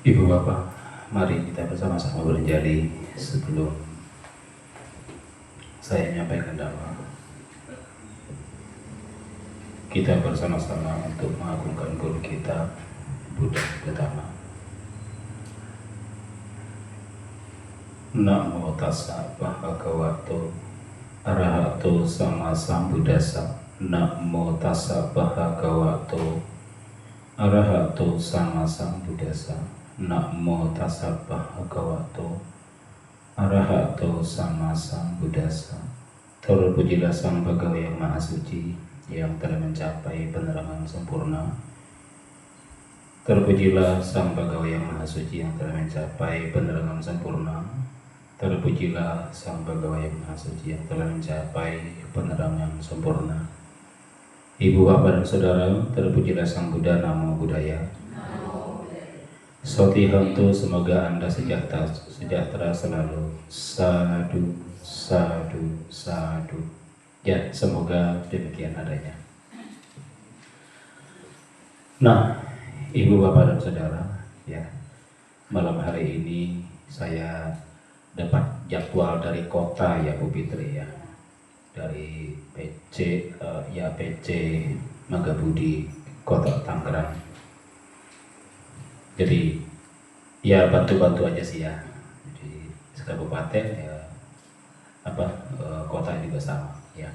Ibu Bapak, mari kita bersama-sama beranjali sebelum saya menyampaikan dakwah. Kita bersama-sama untuk mengagungkan guru kita, Buddha Gautama. Namo tassa bhagavato arahato sama sambuddhassa. Namo tassa bhagavato arahato sama sambuddhassa. Namo tassa bhagavato arahato sama sambuddhassa. Terpujilah Sang Bhagawa yang Maha Suci yang telah mencapai penerangan sempurna. Terpujilah Sang Bhagawa yang Maha Suci yang telah mencapai penerangan sempurna. Terpujilah Sang Bhagawa yang Maha Suci yang telah mencapai penerangan sempurna. Ibu, bapak, dan saudara, terpujilah Sang Buddha, Namo Buddhaya. Sotihantu, semoga Anda sejahtera selalu. Sadu, sadu, sadu. Ya, semoga demikian adanya. Nah, Ibu, bapak, dan saudara, ya, malam hari ini saya dapat jadwal dari kota ya Bu Fitri ya, dari PC PC Magabudi Kota Tangerang. Jadi ya bantu-bantu aja sih ya. Jadi kabupaten ya kota juga sama ya.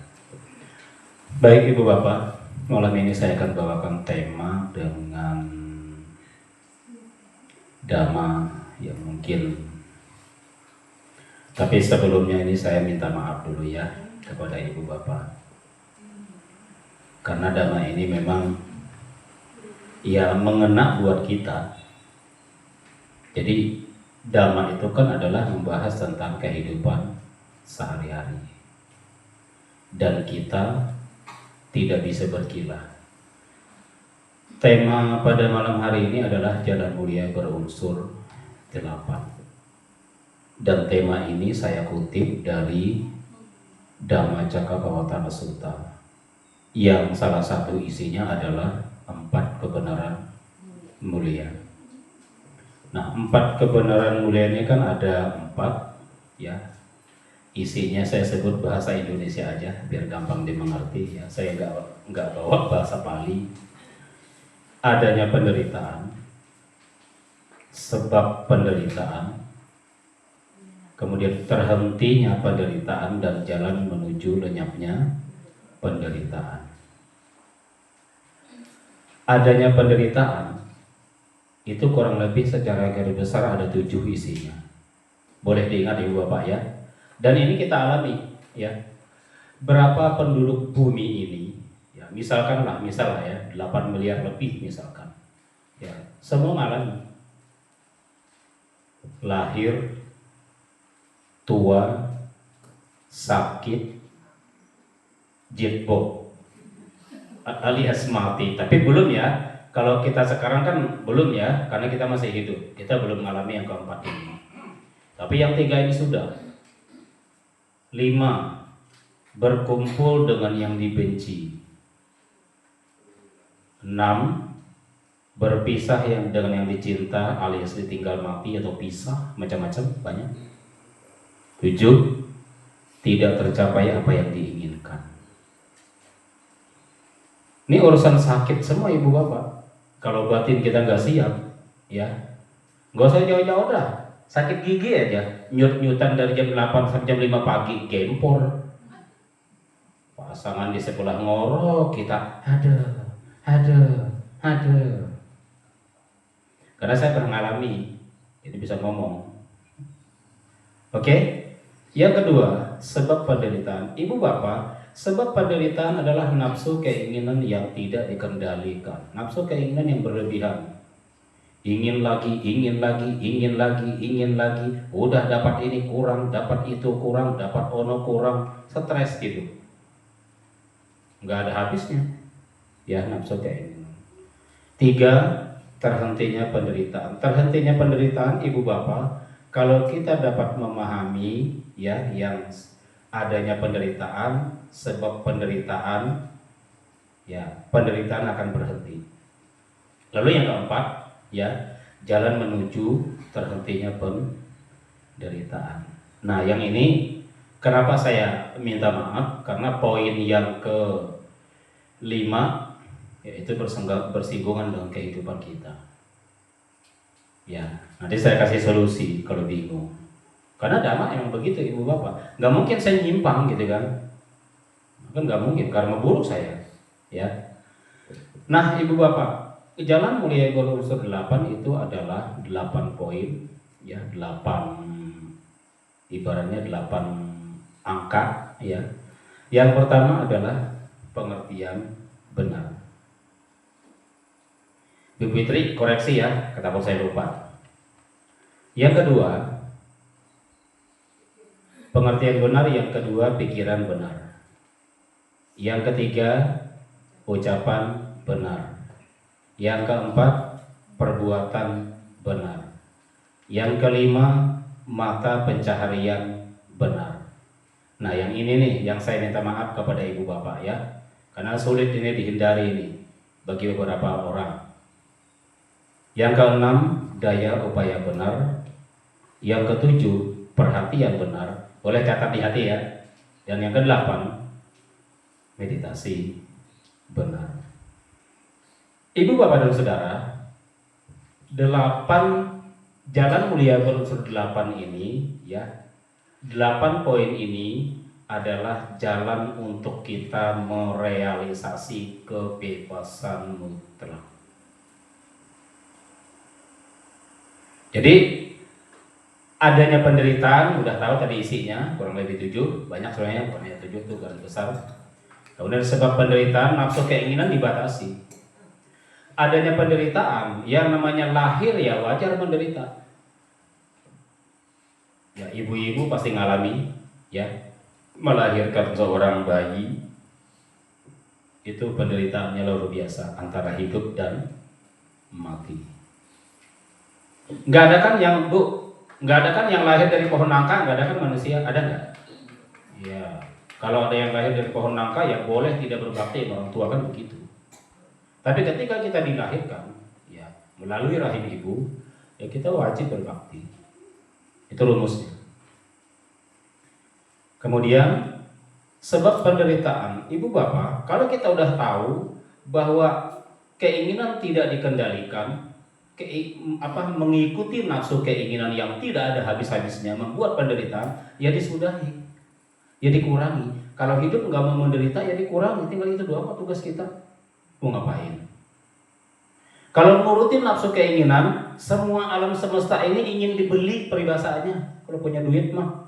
Baik Ibu Bapak, malam ini saya akan bawakan tema dengan dhamma yang mungkin. Tapi sebelumnya ini saya minta maaf dulu ya kepada Ibu Bapak. Karena dhamma ini memang ya mengena buat kita. Jadi dhamma itu kan adalah membahas tentang kehidupan sehari-hari. Dan kita tidak bisa berkilah. Tema pada malam hari ini adalah jalan mulia berunsur 8. Dan tema ini saya kutip dari Dhammacakkappavattana Sutta yang salah satu isinya adalah 4 kebenaran mulia. Nah, 4 kebenaran mulia ini kan ada 4 ya. Isinya saya sebut bahasa Indonesia aja biar gampang dimengerti ya. Saya nggak bawa bahasa Pali. Adanya penderitaan, sebab penderitaan, kemudian terhentinya penderitaan dan jalan menuju lenyapnya penderitaan. Adanya penderitaan itu kurang lebih secara garis besar ada 7 isinya. Boleh diingat Ibu Bapak ya. Dan ini kita alami ya. Berapa penduduk bumi ini ya, misalnya ya 8 miliar lebih misalkan. Ya, semua mengalami lahir, tua, sakit, jitbok alias mati. Tapi belum ya, kalau kita sekarang kan belum ya, karena kita masih hidup. Kita belum mengalami yang keempat ini. Tapi yang 3 ini sudah. 5, berkumpul dengan yang dibenci. 6, berpisah dengan yang dicinta alias ditinggal mati atau pisah, macam-macam banyak. 7, tidak tercapai apa yang diinginkan. Ini urusan sakit semua Ibu Bapak. Kalau batin kita nggak siap, ya nggak usah jauh-jauh dah. Sakit gigi aja, nyut-nyutan dari jam 8 sampai jam 5 pagi, gempor. Pasangan di sebelah ngorok, kita ada. Karena saya pernah ngalami, jadi bisa ngomong. Oke? Yang kedua, sebab penderitaan. Ibu Bapak, sebab penderitaan adalah nafsu keinginan yang tidak dikendalikan. Nafsu keinginan yang berlebihan. Ingin lagi. Udah dapat ini kurang, dapat itu kurang, dapat ono kurang. Stres gitu. Nggak ada habisnya. Ya, nafsu keinginan. 3, terhentinya penderitaan. Terhentinya penderitaan Ibu Bapak, kalau kita dapat memahami ya yang adanya penderitaan, sebab penderitaan ya penderitaan akan berhenti. Lalu yang keempat ya, jalan menuju terhentinya penderitaan. Nah, yang ini kenapa saya minta maaf, karena poin yang ke-5 yaitu bersinggungan dengan kehidupan kita. Ya, nanti saya kasih solusi kalau bingung. Karena dhamma emang begitu ibu bapak. Nggak mungkin saya nyimpang gitu kan. Kan nggak mungkin, karma buruk saya. Ya. Nah, ibu bapak, jalan mulia berunsur 8 itu adalah 8 poin, ya, 8 ibaratnya 8 angka, ya. Yang pertama adalah pengertian benar. Bu Fitri, koreksi ya, kata saya lupa. Yang kedua, pengertian benar. Yang kedua, pikiran benar. Yang ketiga, ucapan benar. Yang keempat, perbuatan benar. Yang kelima, mata pencaharian benar. Nah, yang ini nih yang saya minta maaf kepada ibu bapak ya, karena sulit ini dihindari ini bagi beberapa orang. Yang keenam, daya upaya benar. Yang ketujuh, perhatian benar. Boleh catat di hati ya. Dan yang kedelapan, meditasi benar. Ibu bapak dan saudara, 8 jalan mulia berunsur 8 ini ya, 8 poin ini adalah jalan untuk kita merealisasi kebebasan mutlak. Jadi adanya penderitaan, udah tahu tadi isinya, kurang lebih 7, banyak sebenarnya, bukan hanya 7 itu garis besar. Kemudian sebab penderitaan, nafsu keinginan dibatasi. Adanya penderitaan, yang namanya lahir ya wajar menderita. Ya, ibu-ibu pasti ngalami, ya, melahirkan seorang bayi, itu penderitaannya luar biasa, antara hidup dan mati. Nggak ada kan yang lahir dari pohon nangka, nggak ada kan manusia, ada nggak? Ya, kalau ada yang lahir dari pohon nangka ya boleh tidak berbakti, orang tua kan begitu. Tapi ketika kita dilahirkan, ya melalui rahim ibu, ya kita wajib berbakti. Itu rumusnya. Kemudian sebab penderitaan, ibu bapak, kalau kita udah tahu bahwa keinginan tidak dikendalikan, mengikuti nafsu keinginan yang tidak ada habis-habisnya membuat penderitaan, ya disudahi, ya dikurangi. Kalau hidup nggak mau menderita ya dikurangi, tinggal itu doang tugas kita. Mau ngapain? Kalau nurutin nafsu keinginan, semua alam semesta ini ingin dibeli peribahasaannya. Kalau punya duit mah,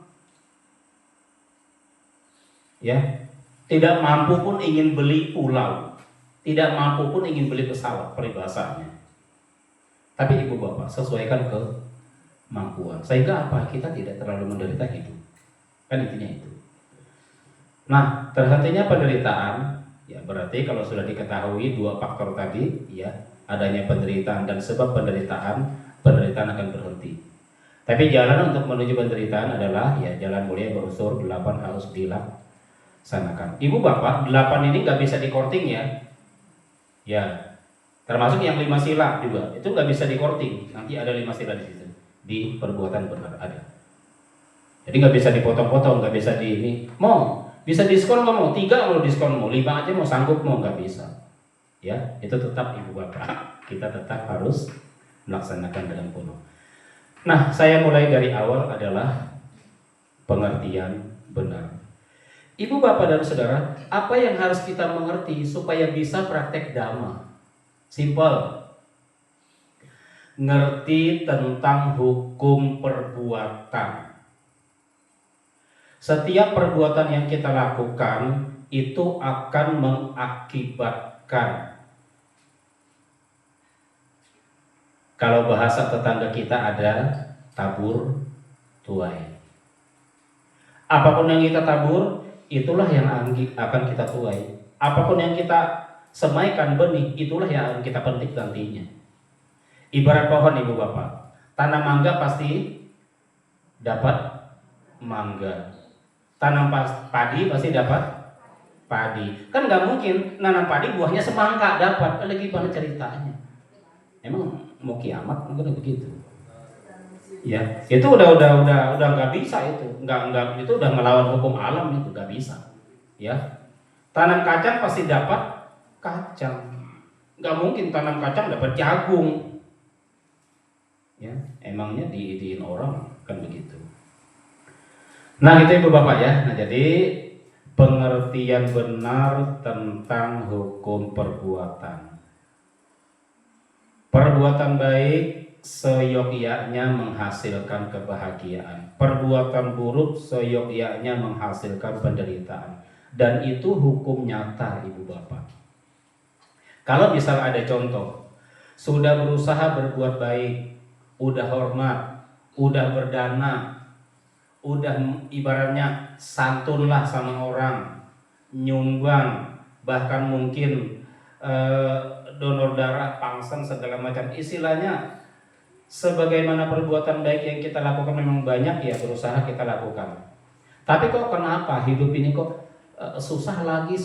ya, tidak mampu pun ingin beli pulau, tidak mampu pun ingin beli pesawat peribahasaannya. Tapi ibu bapak sesuaikan kemampuan, sehingga apa? Kita tidak terlalu menderita hidup. Kan intinya itu. Nah, terhentinya penderitaan, ya berarti kalau sudah diketahui 2 faktor tadi, ya, adanya penderitaan dan sebab penderitaan akan berhenti. Tapi jalan untuk menuju penderitaan adalah ya jalan mulia berunsur 8 harus dilaksanakan. Ibu bapak, 8 ini nggak bisa dikorting ya. Ya. Termasuk yang 5 sila juga, itu nggak bisa dikorting. Nanti ada 5 sila di situ. Di perbuatan benar ada. Jadi nggak bisa dipotong-potong, nggak bisa di ini. Mau bisa diskon nggak mau? 3 mau diskon mau, 5 aja mau, sanggup mau, nggak bisa. Ya, itu tetap ibu bapak. Kita tetap harus melaksanakan dengan penuh. Nah, saya mulai dari awal adalah pengertian benar. Ibu bapak dan saudara, apa yang harus kita mengerti supaya bisa praktek dhamma? Simpel. Ngerti tentang hukum perbuatan. Setiap perbuatan yang kita lakukan itu akan mengakibatkan. Kalau bahasa tetangga kita ada tabur tuai. Apapun yang kita tabur, itulah yang akan kita tuai. Apapun yang kita semaikan benih, itulah yang kita petik nantinya. Ibarat pohon ibu bapak, tanam mangga pasti dapat mangga, tanam padi pasti dapat padi. Kan nggak mungkin nanam padi buahnya semangka dapat. Lagi gimana ceritanya? Emang mau kiamat mungkin begitu. Ya, itu udah nggak bisa itu, nggak itu udah melawan hukum alam itu nggak bisa. Ya, tanam kacang pasti dapat kacang, nggak mungkin tanam kacang dapat jagung. Ya, emangnya diidiin orang kan begitu. Nah, gitu Ibu Bapak ya. Nah, jadi pengertian benar tentang hukum perbuatan. Perbuatan baik seyogyanya menghasilkan kebahagiaan. Perbuatan buruk seyogyanya menghasilkan penderitaan. Dan itu hukum nyata Ibu Bapak. Kalau misal ada contoh, sudah berusaha berbuat baik, udah hormat, udah berdana, udah ibaratnya santunlah sama orang, nyumbang, bahkan mungkin donor darah, pangsan segala macam, istilahnya sebagaimana perbuatan baik yang kita lakukan memang banyak ya, berusaha kita lakukan. Tapi kok kenapa hidup ini kok susah lagi,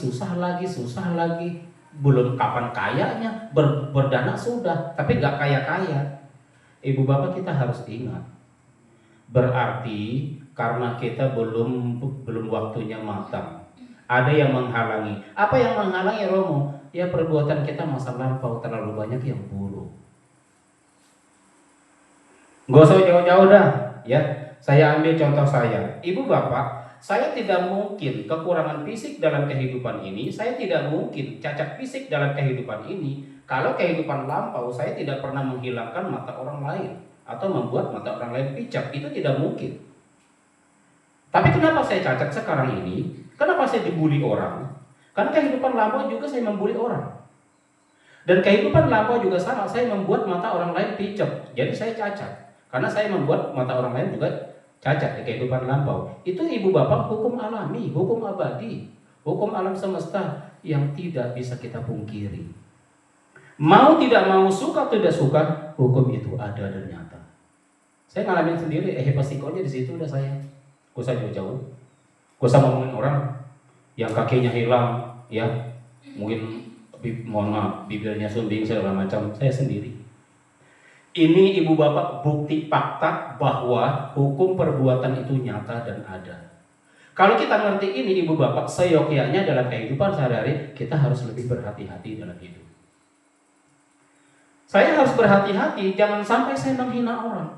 belum kapan kayanya, berdana sudah, tapi nggak kaya-kaya. Ibu Bapak kita harus ingat, berarti karena kita belum waktunya matang. Ada yang menghalangi. Apa yang menghalangi Romo? Ya perbuatan kita masa lampau terlalu banyak yang buruk. Gak usah jauh-jauh dah, ya. Saya ambil contoh saya. Ibu Bapak, saya tidak mungkin kekurangan fisik dalam kehidupan ini. Saya tidak mungkin cacat fisik dalam kehidupan ini. Kalau kehidupan lampau saya tidak pernah menghilangkan mata orang lain atau membuat mata orang lain picak, itu tidak mungkin. Tapi kenapa saya cacat sekarang ini? Kenapa saya dibully orang? Karena kehidupan lampau juga saya membuli orang. Dan kehidupan lampau juga sama, saya membuat mata orang lain picak. Jadi saya cacat. Karena saya membuat mata orang lain juga cacat di kehidupan lampau. Itu Ibu Bapak hukum alami, hukum abadi, hukum alam semesta yang tidak bisa kita pungkiri. Mau tidak mau, suka tidak suka, hukum itu ada dan nyata. Saya ngalamin sendiri, psikonya di situ udah saya. Gak usah jauh-jauh, gak usah ngomongin orang yang kakinya hilang, ya mungkin mohon maaf bibirnya sumbing segala macam, saya sendiri. Ini Ibu Bapak bukti fakta bahwa hukum perbuatan itu nyata dan ada. Kalau kita ngerti ini Ibu Bapak, seyogyanya dalam kehidupan sehari-hari kita harus lebih berhati-hati dalam hidup. Saya harus berhati-hati, jangan sampai saya menghina orang,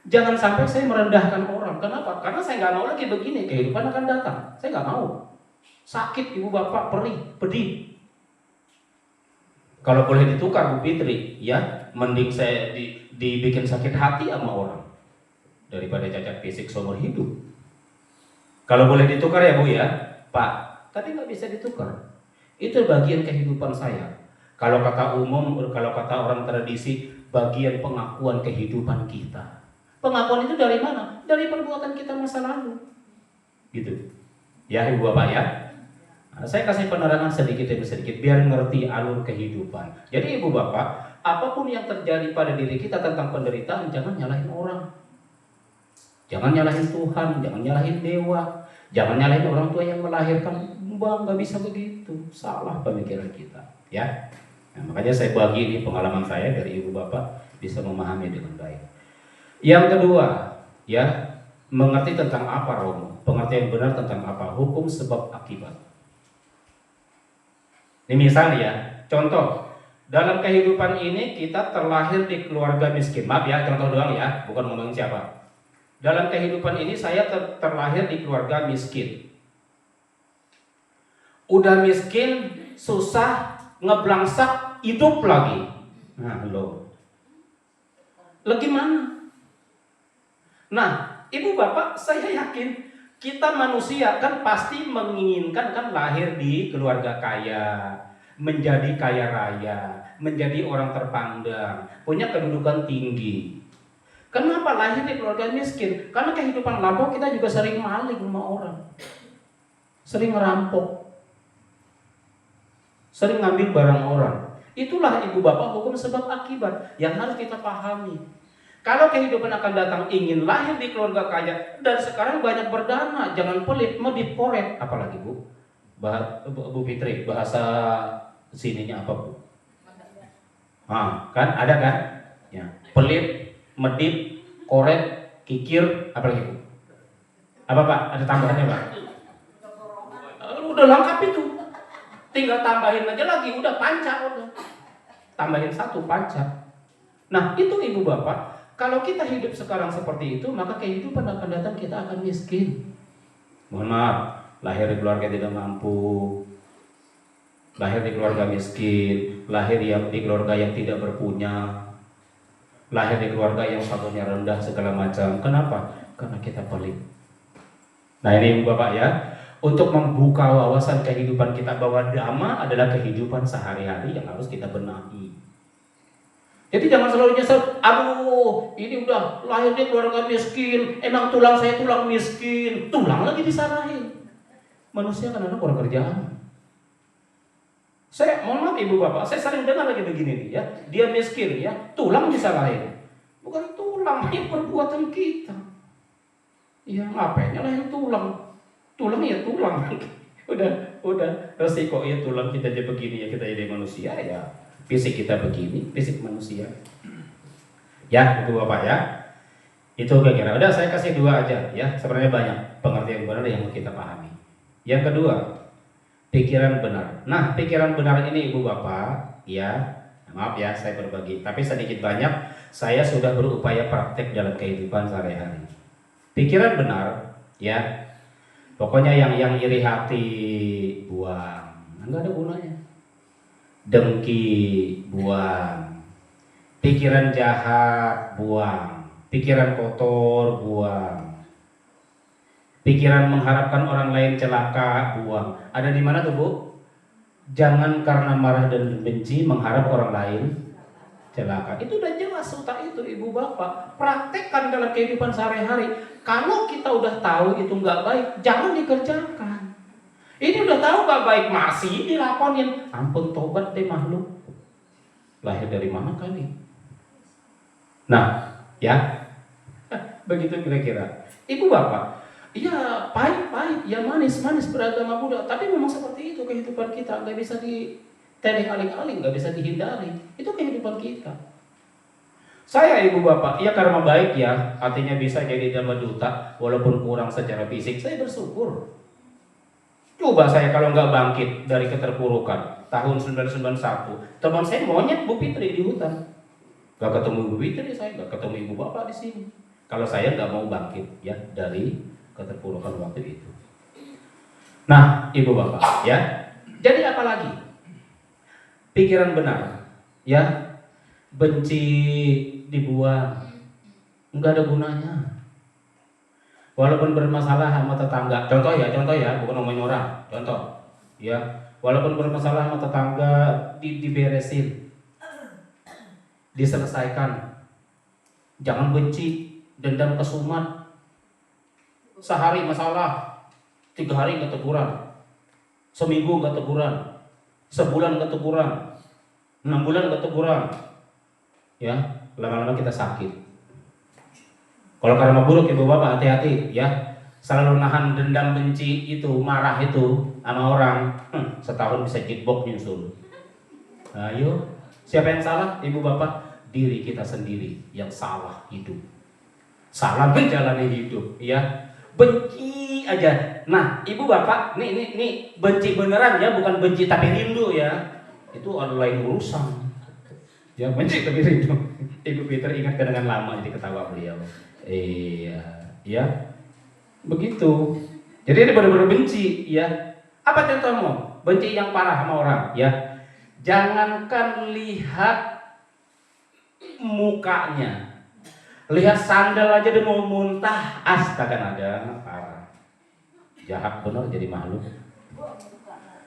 jangan sampai saya merendahkan orang. Kenapa? Karena saya nggak mau lagi begini, kehidupan akan datang. Saya nggak mau. Sakit Ibu Bapak, perih, pedih. Kalau boleh ditukar Bu Fitri, ya mending saya dibikin sakit hati sama orang daripada cacat fisik seumur hidup. Kalau boleh ditukar ya Bu ya, Pak. Tapi nggak bisa ditukar. Itu bagian kehidupan saya. Kalau kata umum, kalau kata orang tradisi, bagian pengakuan kehidupan kita. Pengakuan itu dari mana? Dari perbuatan kita masa lalu. Gitu. Ya Ibu Bapak ya. Nah, saya kasih penerangan sedikit demi sedikit biar ngerti alur kehidupan. Jadi Ibu Bapak, apapun yang terjadi pada diri kita tentang penderitaan, jangan nyalahin orang. Jangan nyalahin Tuhan, jangan nyalahin dewa, jangan nyalahin orang tua yang melahirkan. Bang, nggak bisa begitu. Salah pemikiran kita, ya. Nah, makanya saya bagi ini pengalaman saya dari Ibu Bapak bisa memahami dengan baik. Yang kedua, ya, mengerti tentang apa Romo? Pengertian benar tentang apa? Hukum sebab akibat. Ini misalnya ya, contoh dalam kehidupan ini kita terlahir di keluarga miskin. Maaf ya, contoh doang ya, bukan ngomongin siapa. Dalam kehidupan ini saya terlahir di keluarga miskin. Udah miskin, susah, ngeblangsak, hidup lagi. Nah, lo gimana? Nah, Ibu Bapak, saya yakin kita manusia kan pasti menginginkan kan lahir di keluarga kaya, menjadi kaya raya, menjadi orang terpandang, punya kedudukan tinggi. Kenapa lahir di keluarga miskin? Karena kehidupan lampau kita juga sering maling sama orang, sering ngerampok, sering ngambil barang orang. Itulah Ibu Bapak hukum sebab akibat yang harus kita pahami. Kalau kehidupan akan datang ingin lahir di keluarga kaya dan sekarang banyak berdana, jangan pelit, medit, poret, apalagi Bu Fitri, bahasa sininya apa Bu? Kan ada kan? Ya, pelit, medit, koret, kikir, apa lagi Bu? Apa Pak? Ada tambahannya Pak? Udah lengkap itu. Tinggal tambahin aja lagi, udah panca udah. Tambahin satu panca. Nah, itu Ibu Bapak, kalau kita hidup sekarang seperti itu, maka kehidupan akan datang kita akan miskin. Mohon maaf, lahir di keluarga tidak mampu, lahir di keluarga miskin, lahir di keluarga yang tidak berpunya, lahir di keluarga yang statusnya rendah segala macam. Kenapa? Karena kita pelit. Nah ini Ibu Bapak ya, untuk membuka wawasan kehidupan kita bahwa dhamma adalah kehidupan sehari-hari yang harus kita benahi. Jadi jangan selalu nyesel, aduh ini udah lahir di keluarga miskin, emang tulang saya tulang miskin, tulang lagi disalahin. Manusia kan kurang kerjaan. Saya mohon maaf Ibu Bapak, saya sering dengar lagi begini nih ya, dia miskin ya, tulang disalahin. Bukan tulang, ini perbuatan kita. Ya ngapain nyalahin tulang? Tulang ya tulang. udah resiko ya tulang kita jadi begini ya, kita jadi manusia ya. Fisik kita begini, fisik manusia. Ya, Ibu Bapak ya. Itu kira-kira. Udah saya kasih dua aja ya. Sebenarnya banyak pengertian benar yang mau kita pahami. Yang kedua, pikiran benar. Nah, pikiran benar ini Ibu Bapak, ya. Maaf ya, saya berbagi. Tapi sedikit banyak saya sudah berupaya praktek dalam kehidupan sehari-hari. Pikiran benar, ya. Pokoknya yang iri hati buang. Enggak ada gunanya. Dengki buang, pikiran jahat buang, pikiran kotor buang, pikiran mengharapkan orang lain celaka buang. Ada di mana tuh Bu? Jangan karena marah dan benci mengharap orang lain celaka. Itu udah jelas suta itu Ibu Bapak. Praktekkan dalam kehidupan sehari-hari. Kalau kita udah tahu itu nggak baik, jangan dikerjakan. Ini udah tahu gak baik, masih dilakonin. Ampun tobat deh makhluk. Lahir dari mana kali? Nah, ya. Begitu kira-kira. Ibu Bapak, iya pahit-pahit, ya manis-manis beragama Buddha. Tapi memang seperti itu kehidupan kita. Gak bisa ditereng aling-aling, gak bisa dihindari. Itu kehidupan kita. Saya Ibu Bapak, ya karma baik ya. Artinya bisa jadi dhamma duta. Walaupun kurang secara fisik, saya bersyukur. Coba saya kalau nggak bangkit dari keterpurukan tahun 1991, teman saya monyet Bu Fitri di hutan, nggak ketemu Bu Fitri, saya nggak ketemu Ibu Bapak di sini. Kalau saya nggak mau bangkit ya dari keterpurukan waktu itu. Nah Ibu Bapak ya, jadi apa lagi? Pikiran benar ya, benci dibuang, nggak ada gunanya. Walaupun bermasalah sama tetangga, contoh ya, bukan ngomongin orang, contoh, ya, walaupun bermasalah sama tetangga, diberesin, diselesaikan, jangan benci, dendam kesumat, sehari masalah, 3 hari nggak teguran, seminggu nggak teguran, sebulan nggak teguran, 6 bulan nggak teguran, ya, lama-lama kita sakit. Kalau karma buruk Ibu Bapak hati-hati ya. Selalu nahan dendam benci itu, marah itu sama orang, setahun bisa jitbok nyusul. Ayo, siapa yang salah Ibu Bapak? Diri kita sendiri yang salah hidup. Salah menjalani hidup ya. Benci aja. Nah, Ibu Bapak, nih benci beneran ya, bukan benci tapi rindu ya. Itu adalah lain urusan. Ya, benci tapi rindu. Ibu Peter ingat kenangan lama jadi ketawa beliau. Iya, ya, begitu. Jadi ini benar-benar benci, ya. Apa contohmu? Benci yang parah sama orang, ya. Jangankan lihat mukanya, lihat sandal aja dia mau muntah, astaga ada parah. Jahat benar jadi makhluk.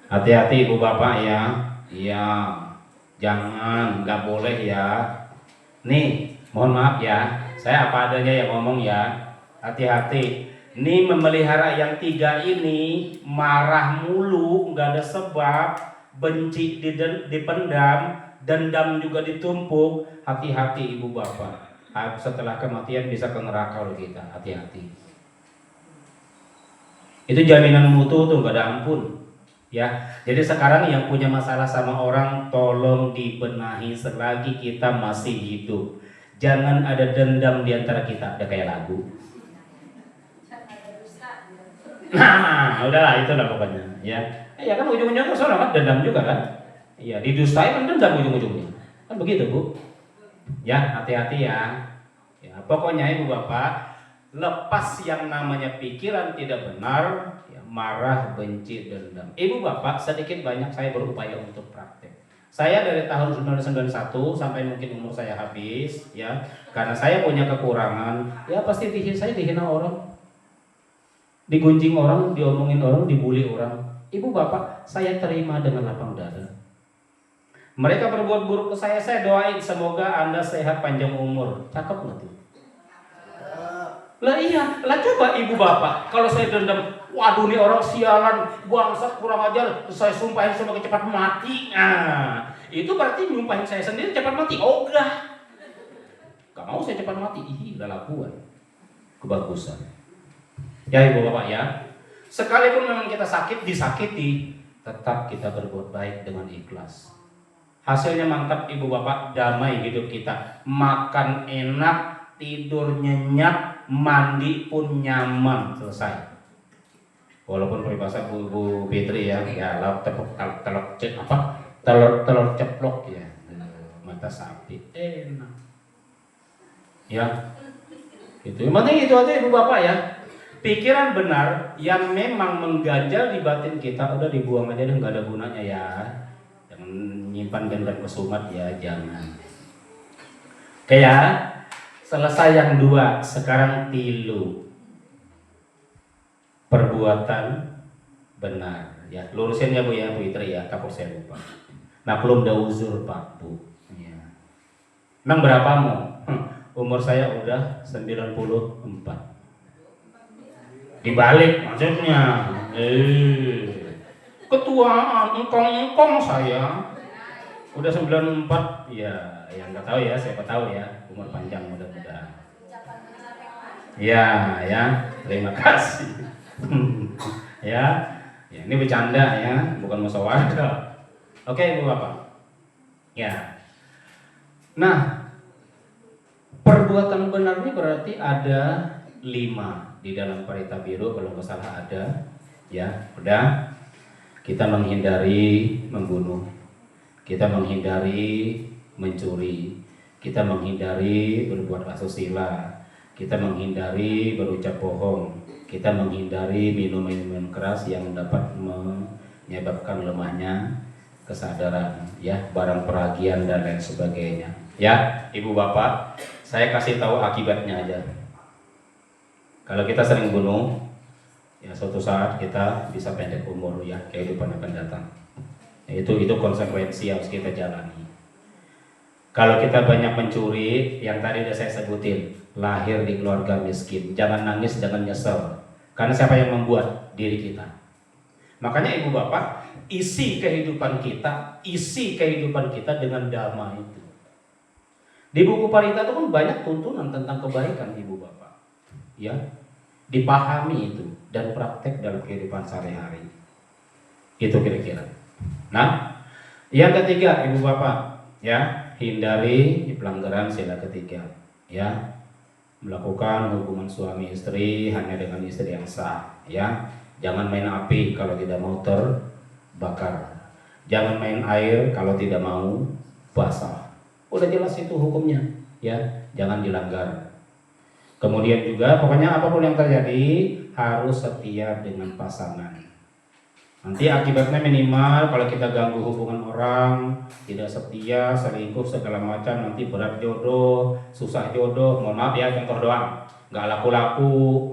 Hati-hati Ibu Bapak ya, iya, jangan, nggak boleh ya. Nih, mohon maaf ya. Saya apa adanya yang ngomong ya, hati-hati. Ini memelihara yang 3 ini, marah mulu, nggak ada sebab, benci dipendam, dendam juga ditumpuk. Hati-hati Ibu Bapak. Setelah kematian bisa ke neraka loh kita, hati-hati. Itu jaminan mutu tuh nggak ada ampun. Ya, jadi sekarang yang punya masalah sama orang, tolong dibenahi selagi kita masih hidup. Jangan ada dendam di antara kita. Ada kayak lagu. Nah, udahlah itulah pokoknya. Ya, ya kan ujung-ujungnya soalnya kan dendam juga kan. Iya, didustai kan dendam ujung-ujungnya. Kan begitu Bu. Ya, hati-hati ya. Ya, pokoknya Ibu Bapak, lepas yang namanya pikiran tidak benar, ya, marah, benci, dendam. Ibu Bapak, sedikit banyak saya berupaya untuk praktek. Saya dari tahun 1991 sampai mungkin umur saya habis, ya, karena saya punya kekurangan, ya pasti saya dihina orang, digunjing orang, diomongin orang, dibully orang. Ibu Bapak, saya terima dengan lapang dada. Mereka berbuat buruk ke saya doain semoga Anda sehat panjang umur. Cakep nggak tuh? Lah iya, lah coba Ibu Bapak, kalau saya dendam, waduh nih orang sialan, bangsat, kurang ajar, saya sumpahin semoga cepat mati. Nah, itu berarti nyumpahin saya sendiri cepat mati. Oh enggak, gak mau saya cepat mati. Ih, lelakuan, kebagusan. Ya Ibu Bapak ya, sekalipun memang kita sakit, disakiti, tetap kita berbuat baik dengan ikhlas. Hasilnya mantap Ibu Bapak, damai hidup kita, makan enak, tidur nyenyak, mandi pun nyaman, selesai. Walaupun peribahasa Bu Fitri ya, telur ceplok ya, mata sapi enak. Ya, itu. Yang penting itu aja Ibu Bapak ya. Pikiran benar yang memang mengganjal di batin kita udah dibuang aja, nggak ada gunanya ya. Jangan nyimpan dendam kesumat ya, jangan. Oke ya. Selesai yang dua, sekarang tilu. Perbuatan benar. Ya, lurusin ya Bu ya, Bu Itri ya, takut saya lupa. Nah, belum ada uzur Pak Bu. Ya. Emang berapa mau? Umur saya udah 94. Dibalik maksudnya. Ketuaan, engkong saya. Udah 94, ya yang nggak tahu ya, siapa tahu ya, umur panjang mudah-mudahan. Ya, terima kasih. ya, ini bercanda ya, bukan musyawarah. Oke Ibu Bapak. Ya. Nah, perbuatan benar ini berarti ada 5 di dalam Parita Biru kalau nggak salah ada. Ya, udah. Kita menghindari membunuh. Kita menghindari mencuri, kita menghindari berbuat asusila, kita menghindari berucap bohong, kita menghindari minum-minuman keras yang dapat menyebabkan lemahnya kesadaran, ya, barang peragian dan lain sebagainya. Ya, Ibu Bapak, saya kasih tahu akibatnya aja. Kalau kita sering bunuh, ya suatu saat kita bisa pendek umur ya, kehidupan akan datang. Itu konsekuensi yang harus kita jalani. Kalau kita banyak mencuri, yang tadi udah saya sebutin, lahir di keluarga miskin, jangan nangis, jangan nyesel, karena siapa yang membuat? Diri kita. Makanya Ibu Bapak, isi kehidupan kita dengan dhamma itu. Di buku Parita itu kan banyak tuntunan tentang kebaikan Ibu Bapak, ya, dipahami itu dan praktek dalam kehidupan sehari-hari. Itu kira-kira. Nah, yang ketiga Ibu Bapak, ya, hindari pelanggaran sila ketiga, ya, melakukan hubungan suami istri hanya dengan istri yang sah, ya, jangan main api kalau tidak mau terbakar, jangan main air kalau tidak mau basah, udah jelas itu hukumnya, ya, jangan dilanggar. Kemudian juga pokoknya apapun yang terjadi harus setia dengan pasangan. Nanti akibatnya minimal kalau kita ganggu hubungan orang, tidak setia, selingkuh segala macam, nanti berat jodoh, susah jodoh, mohon maaf ya contoh doang, nggak laku-laku,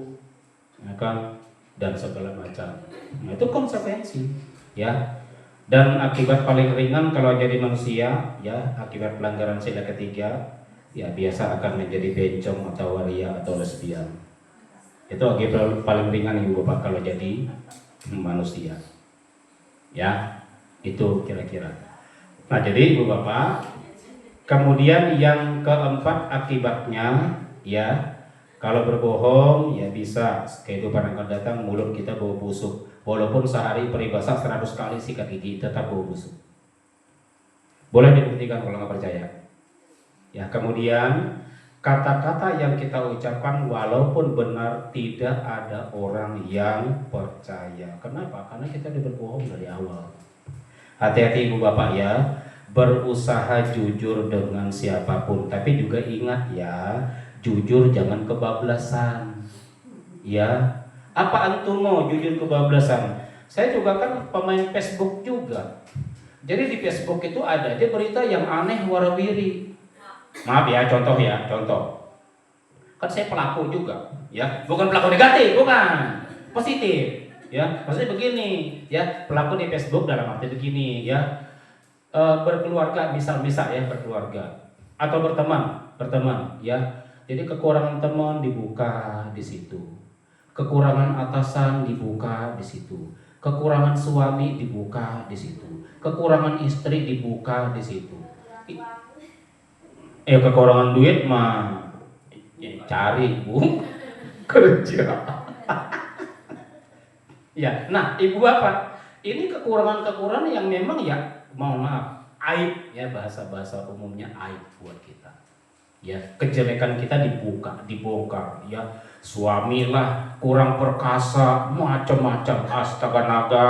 ya kan, dan segala macam. Nah itu konsekuensi, ya. Dan akibat paling ringan kalau jadi manusia, ya, akibat pelanggaran sila ketiga, ya biasa akan menjadi bencong atau waria atau lesbian. Itu akibat paling ringan Ibu Bapak kalau jadi manusia. Ya, itu kira-kira. Nah, jadi Ibu Bapak, kemudian yang keempat akibatnya, ya, kalau berbohong, ya bisa kehidupan akan datang mulut kita bau busuk. Walaupun sehari peribahasa 100 kali sikat gigi tetap bau busuk. Boleh dibuktikan kalau nggak percaya. Ya, kemudian Kata-kata yang kita ucapkan walaupun benar, tidak ada orang yang percaya. Kenapa? Karena kita udah berbohong dari awal. Hati-hati ibu bapak ya, berusaha jujur dengan siapapun, tapi juga ingat ya, jujur jangan kebablasan. Ya, apa antum mau jujur kebablasan? Saya juga kan pemain Facebook juga. Jadi di Facebook itu ada aja berita yang aneh warawiri. Maaf ya, contoh. Kan saya pelaku juga, ya. Bukan pelaku negatif, bukan. Positif. Ya, maksudnya begini, ya, pelaku di Facebook dalam arti begini, ya. Berkeluarga, misal ya, berkeluarga atau berteman, ya. Jadi kekurangan teman dibuka di situ. Kekurangan atasan dibuka di situ. Kekurangan suami dibuka di situ. Kekurangan istri dibuka di situ. Kekurangan duit mah ya, cari bu kerja. Ya, nah ibu bapak, ini kekurangan yang memang ya mohon maaf aib ya, bahasa umumnya aib buat kita. Ya, kejelekan kita dibongkar ya. Suami lah kurang perkasa, macam-macam, astaga naga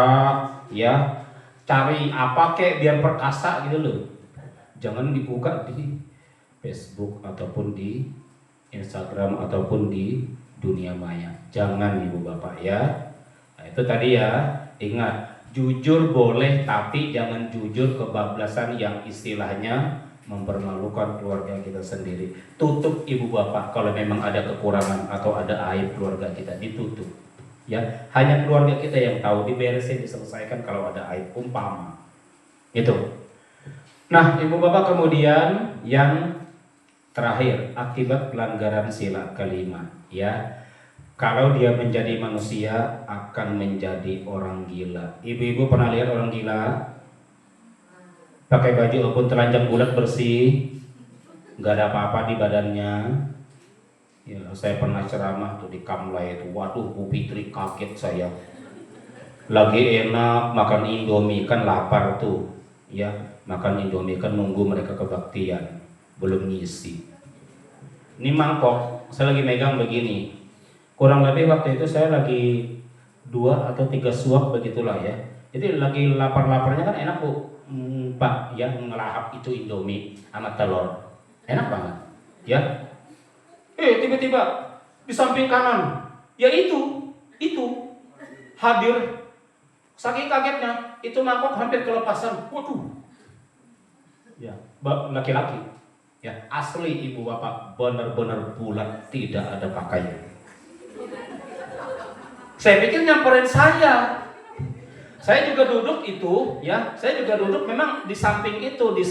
ya. Cari apa kek biar perkasa gitu loh. Jangan dibuka di Facebook ataupun di Instagram ataupun di dunia maya. Jangan ibu bapak ya. Nah, itu tadi ya. Ingat, jujur boleh tapi jangan jujur kebablasan yang istilahnya mempermalukan keluarga kita sendiri. Tutup ibu bapak kalau memang ada kekurangan atau ada aib keluarga kita, ditutup. Ya, hanya keluarga kita yang tahu, diberesin, diselesaikan kalau ada aib umpama. Itu. Nah, ibu bapak kemudian yang terakhir, akibat pelanggaran sila kelima, ya. Kalau dia menjadi manusia akan menjadi orang gila. Ibu-ibu pernah lihat orang gila? Pakai baju walaupun telanjang bulat bersih, nggak ada apa-apa di badannya. Ya, saya pernah ceramah tuh di Kamlay itu. Waduh, Bu Fitri kaget saya. Lagi enak makan Indomie, kan lapar tuh, ya. Makan Indomie kan nunggu mereka kebaktian. Belum ngisi. Ini mangkok, saya lagi megang begini. Kurang lebih waktu itu saya lagi 2 atau 3 suap begitulah ya. Jadi lagi lapar-laparnya kan enak bu, Pak, ya ngelahap itu Indomie sama telur, enak banget, ya. Tiba-tiba di samping kanan, ya itu hadir. Saking kagetnya, itu mangkok hampir kelepasan. Waduh, ya, laki-laki. Ya, asli ibu bapak benar-benar bulat, tidak ada pakaian. Saya pikir nyamperin saya. Saya juga duduk itu, ya. Saya juga duduk memang di samping itu, di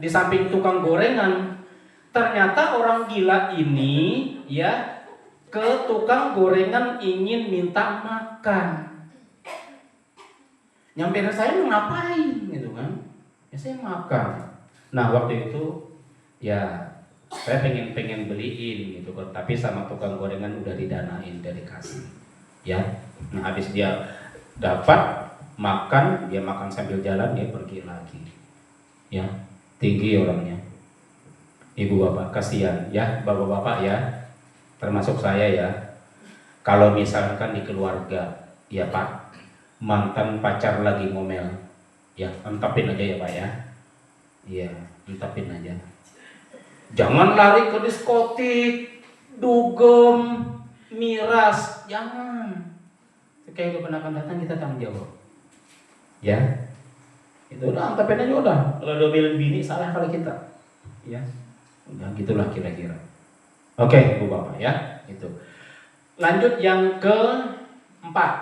samping tukang gorengan. Ternyata orang gila ini, ya, ke tukang gorengan ingin minta makan. Nyamperin saya mau ngapain, gitu kan? Ya saya makan. Nah waktu itu ya saya pengen beliin gitu kan, tapi sama tukang gorengan udah didanain, udah dikasih, ya. Nah habis dia dapat makan, dia makan sambil jalan, dia pergi lagi, ya. Tinggi orangnya, ibu bapak kasihan ya, bapak-bapak ya, termasuk saya ya. Kalau misalkan di keluarga, ya Pak, mantan pacar lagi ngomel, ya entapin aja ya Pak ya, iya entapin aja. Jangan lari ke diskotik, dugem, miras, jangan. Kayak kebenaran datang kita tanggung jawab, ya. Itu udah antepin aja udah. Kalau domelin bini salah kalau kita, ya. Udah gitulah kira-kira. Oke, Bu Bapak ya, itu. Lanjut yang keempat.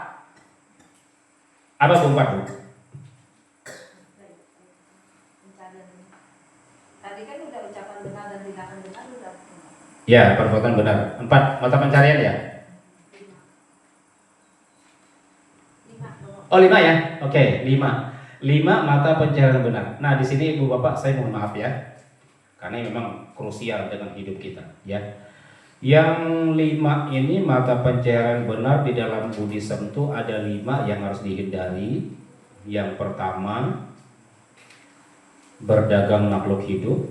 Apa keempat Bu? Tadi kan udah ucapan benar dan tindakan benar udah. Ya, perbuatan benar. 4 mata pencarian ya? 5. Oh 5 ya? Oke, 5 mata pencarian benar. Nah di sini Ibu Bapak saya mohon maaf ya, karena memang krusial dengan hidup kita ya. Yang 5 ini mata pencarian benar di dalam Buddhism itu ada 5 yang harus dihindari. Yang pertama, berdagang makhluk hidup.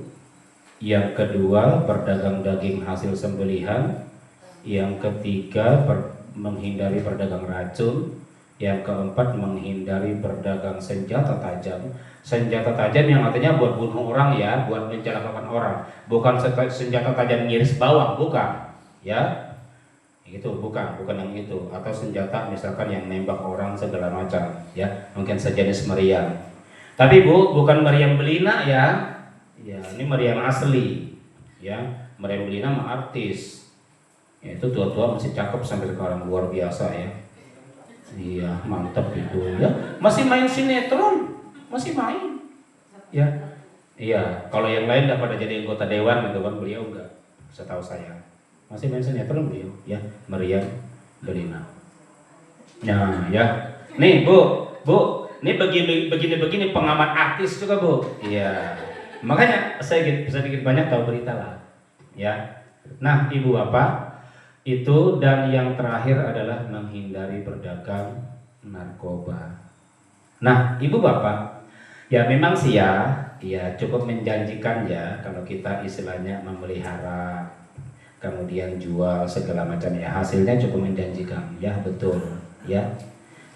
Yang kedua, berdagang daging hasil sembelihan. Yang ketiga, menghindari berdagang racun. Yang keempat, menghindari berdagang senjata tajam. Senjata tajam yang artinya buat bunuh orang ya, buat mencelakakan orang. Bukan senjata tajam ngiris bawang, bukan. Ya, itu bukan yang itu. Atau senjata misalkan yang nembak orang segala macam, ya, mungkin sejenis meriam. Tapi bukan meriam belina ya. Ya, ini meriam asli. Ya, meriam belina mah artis. Ya, itu tua-tua masih cakep sampai sekarang, luar biasa ya. Iya, mantap itu ya. Masih main sinetron, masih main. Ya. Iya, kalau yang lain udah pada jadi anggota dewan gitu kan, beliau enggak. Setahu saya. Masih main sinetron beliau, ya, meriam belina. Nah, ya. Nih, Bu, ini begini pengamat artis juga, Bu. Iya. Makanya saya sedikit banyak tahu berita lah. Ya. Nah, Ibu Bapak, itu dan yang terakhir adalah menghindari berdagang narkoba. Nah, Ibu Bapak, ya memang sih ya cukup menjanjikan ya kalau kita istilahnya memelihara kemudian jual segala macam ya, hasilnya cukup menjanjikan ya, betul ya.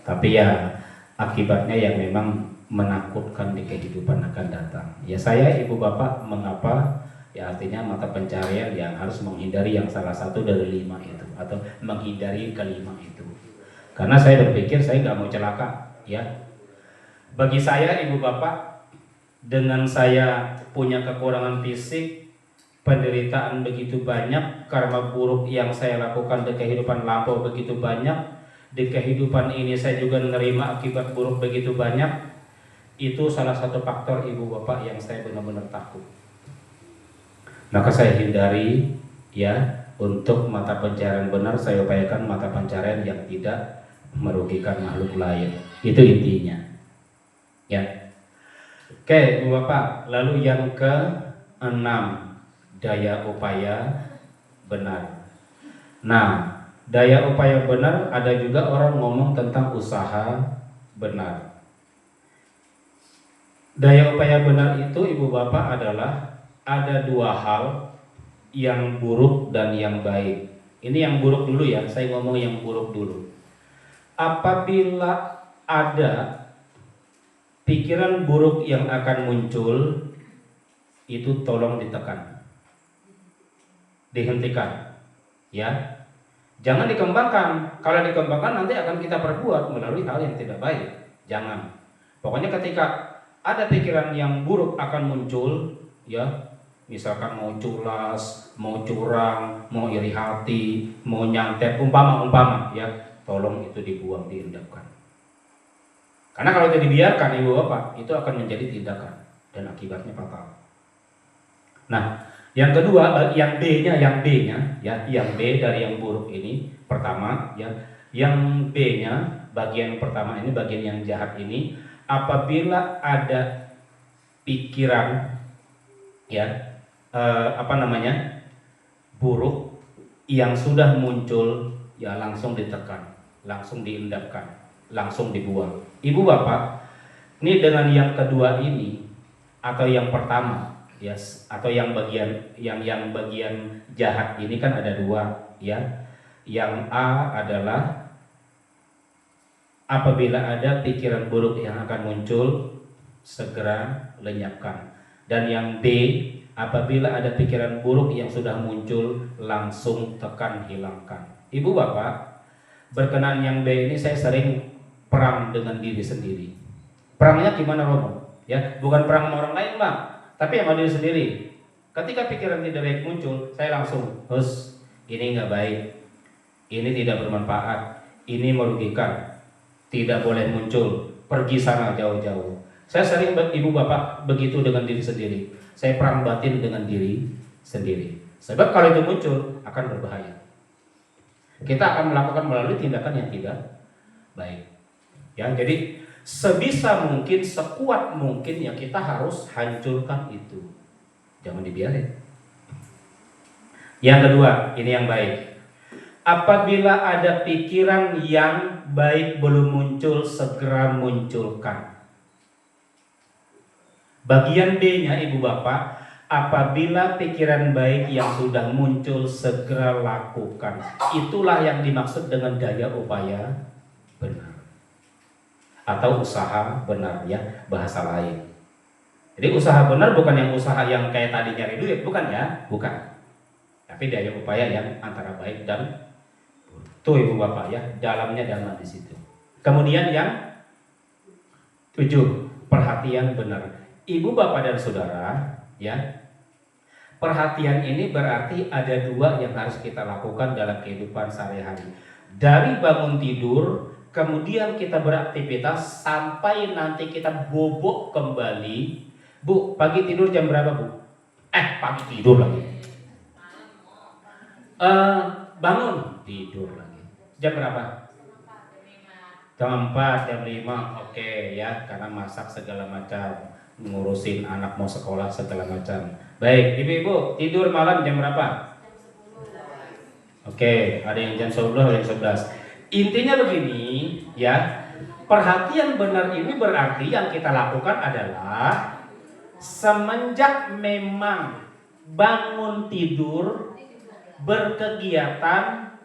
Tapi ya akibatnya yang memang menakutkan di kehidupan akan datang. Ya saya Ibu Bapak mengapa ya, artinya mata pencarian yang harus menghindari yang salah satu dari 5 itu atau menghindari kelima itu. Karena saya berpikir saya nggak mau celaka ya. Bagi saya Ibu Bapak, dengan saya punya kekurangan fisik, penderitaan begitu banyak, karma buruk yang saya lakukan di kehidupan lampau begitu banyak, di kehidupan ini saya juga menerima akibat buruk begitu banyak. Itu salah satu faktor Ibu Bapak yang saya benar-benar takut. Maka saya hindari ya, untuk mata pencarian benar saya upayakan mata pencarian yang tidak merugikan makhluk lain. Itu intinya. Ya. Oke, Ibu Bapak, lalu yang ke-6, daya upaya benar. Nah, daya upaya benar ada juga orang ngomong tentang usaha benar. Daya upaya benar itu Ibu Bapak adalah ada 2 hal, yang buruk dan yang baik. Ini yang buruk dulu ya, saya ngomong yang buruk dulu. Apabila ada pikiran buruk yang akan muncul, itu tolong ditekan, dihentikan, ya. Jangan dikembangkan. Kalau dikembangkan nanti akan kita perbuat melalui hal yang tidak baik. Jangan. Pokoknya ketika ada pikiran yang buruk akan muncul, ya, misalkan mau culas, mau curang, mau iri hati, mau nyantet, umpama, ya, tolong itu dibuang, diendapkan. Karena kalau itu dibiarkan Ibu Bapak, itu akan menjadi tindakan dan akibatnya fatal. Nah, yang kedua, yang B-nya, ya, yang B dari yang buruk ini, pertama, ya, yang B-nya, bagian pertama ini, bagian yang jahat ini, apabila ada pikiran, ya, buruk yang sudah muncul, ya langsung ditekan, langsung diendapkan, langsung dibuang. Ibu Bapak, ini dengan yang kedua ini atau yang pertama, yes, atau yang bagian jahat ini kan ada 2, ya. Yang A adalah apabila ada pikiran buruk yang akan muncul, segera lenyapkan. Dan yang B, apabila ada pikiran buruk yang sudah muncul, langsung tekan, hilangkan. Ibu Bapak, berkenaan yang B ini saya sering perang dengan diri sendiri. Perangnya gimana Romo? Ya, bukan perang sama orang lain Bang, tapi sama diri sendiri. Ketika pikiran tidak baik muncul, saya langsung, ini nggak baik, ini tidak bermanfaat, ini merugikan, tidak boleh muncul, pergi sana jauh-jauh. Saya sering Ibu Bapak begitu dengan diri sendiri. Saya perang batin dengan diri sendiri. Sebab kalau itu muncul akan berbahaya. Kita akan melakukan melalui tindakan yang tidak baik. Ya, jadi sebisa mungkin, sekuat mungkin ya kita harus hancurkan itu. Jangan dibiarin. Yang kedua, ini yang baik. Apabila ada pikiran yang baik belum muncul, segera munculkan. Bagian B-nya Ibu Bapak, Apabila pikiran baik yang sudah muncul segera lakukan. Itulah yang dimaksud dengan daya upaya benar. Atau usaha benar ya, bahasa lain. Jadi usaha benar bukan yang usaha yang kayak tadi nyari duit, bukan ya, bukan. Tapi daya upaya yang antara baik dan buruk. Tuh ibu bapak ya, dalamnya dhamma di situ. Kemudian yang 7, perhatian benar. Ibu bapak dan saudara, ya, perhatian ini berarti ada 2 yang harus kita lakukan dalam kehidupan sehari-hari. Dari bangun tidur, kemudian kita beraktivitas sampai nanti kita bobok kembali. Bu, pagi tidur jam berapa bu? Pagi tidur lagi. Bangun tidur lagi. Jam berapa? Jam 4, jam 5. Oke ya, karena masak segala macam, ngurusin anak mau sekolah segala macam. Baik, ibu-ibu tidur malam jam berapa? Oke, ada yang jam 10, ada yang 11. Intinya begini ya, perhatian benar ini berarti yang kita lakukan adalah semenjak memang bangun tidur, berkegiatan,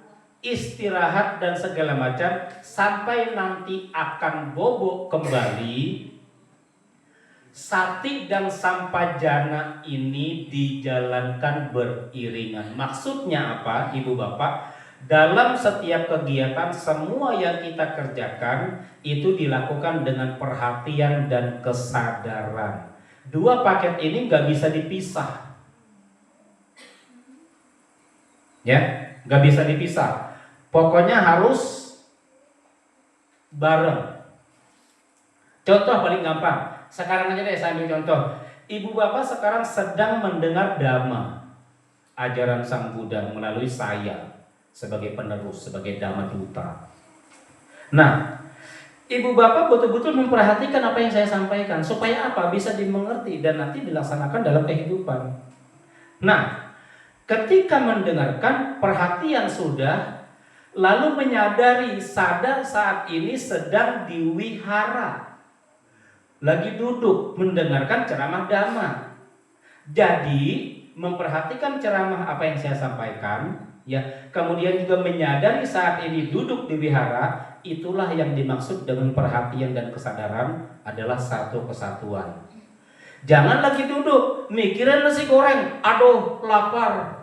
istirahat dan segala macam sampai nanti akan bobok kembali, sati dan sampajana ini dijalankan beriringan. Maksudnya apa ibu bapak? Dalam setiap kegiatan semua yang kita kerjakan itu dilakukan dengan perhatian dan kesadaran. 2 paket ini nggak bisa dipisah. Ya, nggak bisa dipisah. Pokoknya harus bareng. Contoh paling gampang. Sekarang aja deh saya ambil contoh. Ibu bapak sekarang sedang mendengar dhamma, ajaran Sang Buddha melalui saya sebagai penerus, sebagai dhamma duta. Nah, ibu bapak betul-betul memperhatikan apa yang saya sampaikan supaya apa? Bisa dimengerti dan nanti dilaksanakan dalam kehidupan. Nah, ketika mendengarkan, perhatian sudah, lalu menyadari, sadar saat ini sedang diwihara, lagi duduk mendengarkan ceramah dhamma. Jadi memperhatikan ceramah apa yang saya sampaikan, ya, kemudian juga menyadari saat ini duduk di wihara, itulah yang dimaksud dengan perhatian dan kesadaran adalah satu kesatuan. Jangan lagi duduk mikirin nasi goreng, aduh lapar,